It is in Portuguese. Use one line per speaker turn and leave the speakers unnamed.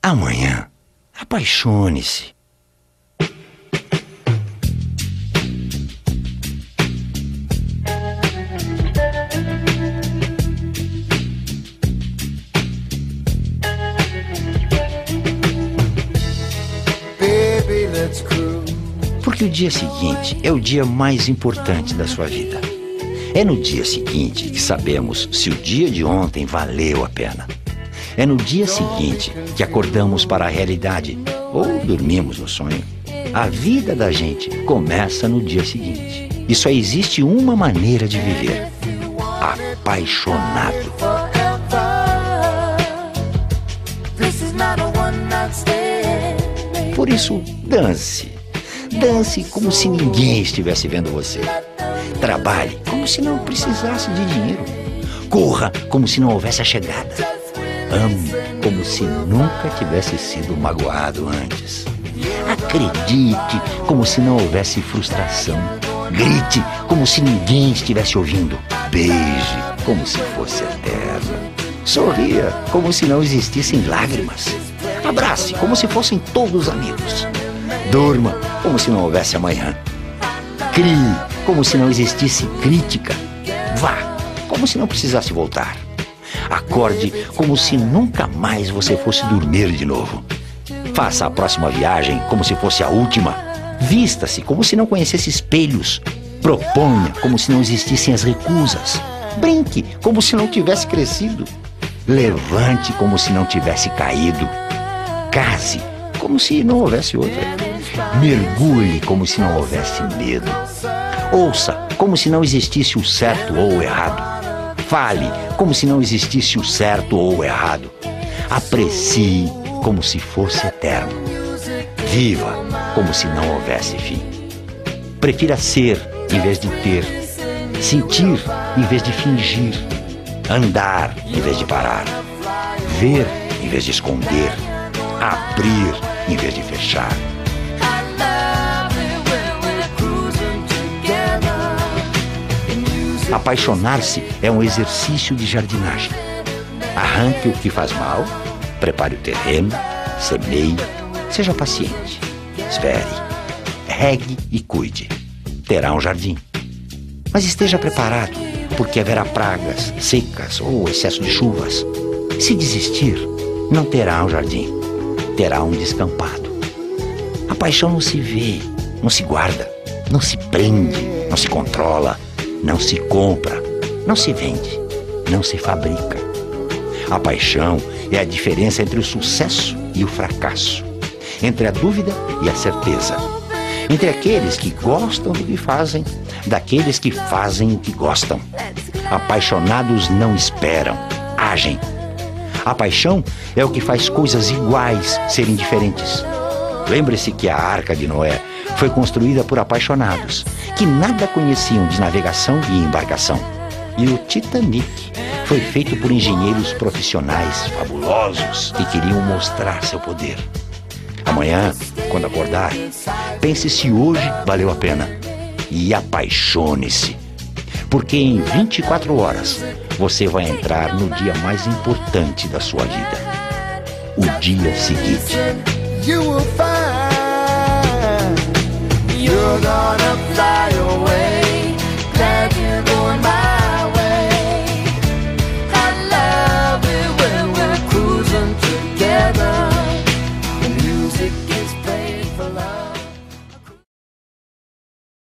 Amanhã, apaixone-se. Porque o dia seguinte é o dia mais importante da sua vida. É no dia seguinte que sabemos se o dia de ontem valeu a pena. É no dia seguinte que acordamos para a realidade ou dormimos no sonho. A vida da gente começa no dia seguinte. E só existe uma maneira de viver: apaixonado. Por isso, dance. Dance como se ninguém estivesse vendo você. Trabalhe como se não precisasse de dinheiro. Corra como se não houvesse a chegada. Ame como se nunca tivesse sido magoado antes. Acredite como se não houvesse frustração. Grite como se ninguém estivesse ouvindo. Beije como se fosse eterno. Sorria como se não existissem lágrimas. Abrace como se fossem todos amigos. Durma como se não houvesse amanhã. Crie como se não existisse crítica. Vá como se não precisasse voltar. Acorde como se nunca mais você fosse dormir de novo. Faça a próxima viagem como se fosse a última. Vista-se como se não conhecesse espelhos. Proponha como se não existissem as recusas. Brinque como se não tivesse crescido. Levante como se não tivesse caído. Case como se não houvesse outra. Mergulhe como se não houvesse medo. Ouça como se não existisse o certo ou o errado. Fale como se não existisse o certo ou o errado. Aprecie como se fosse eterno. Viva como se não houvesse fim. Prefira ser em vez de ter. Sentir em vez de fingir. Andar em vez de parar. Ver em vez de esconder. Abrir em vez de fechar. Apaixonar-se é um exercício de jardinagem. Arranque o que faz mal, prepare o terreno, semeie, seja paciente, espere, regue e cuide. Terá um jardim. Mas esteja preparado, porque haverá pragas, secas ou excesso de chuvas. Se desistir, não terá um jardim, terá um descampado. A paixão não se vê, não se guarda, não se prende, não se controla, não se compra, não se vende, não se fabrica. A paixão é a diferença entre o sucesso e o fracasso, entre a dúvida e a certeza, entre aqueles que gostam do que fazem, daqueles que fazem o que gostam. Apaixonados não esperam, agem. A paixão é o que faz coisas iguais serem diferentes. Lembre-se que a Arca de Noé foi construída por apaixonados, que nada conheciam de navegação e embarcação. E o Titanic foi feito por engenheiros profissionais fabulosos que queriam mostrar seu poder. Amanhã, quando acordar, pense se hoje valeu a pena e apaixone-se. Porque em 24 horas você vai entrar no dia mais importante da sua vida, o dia seguinte.
You're gonna fly away.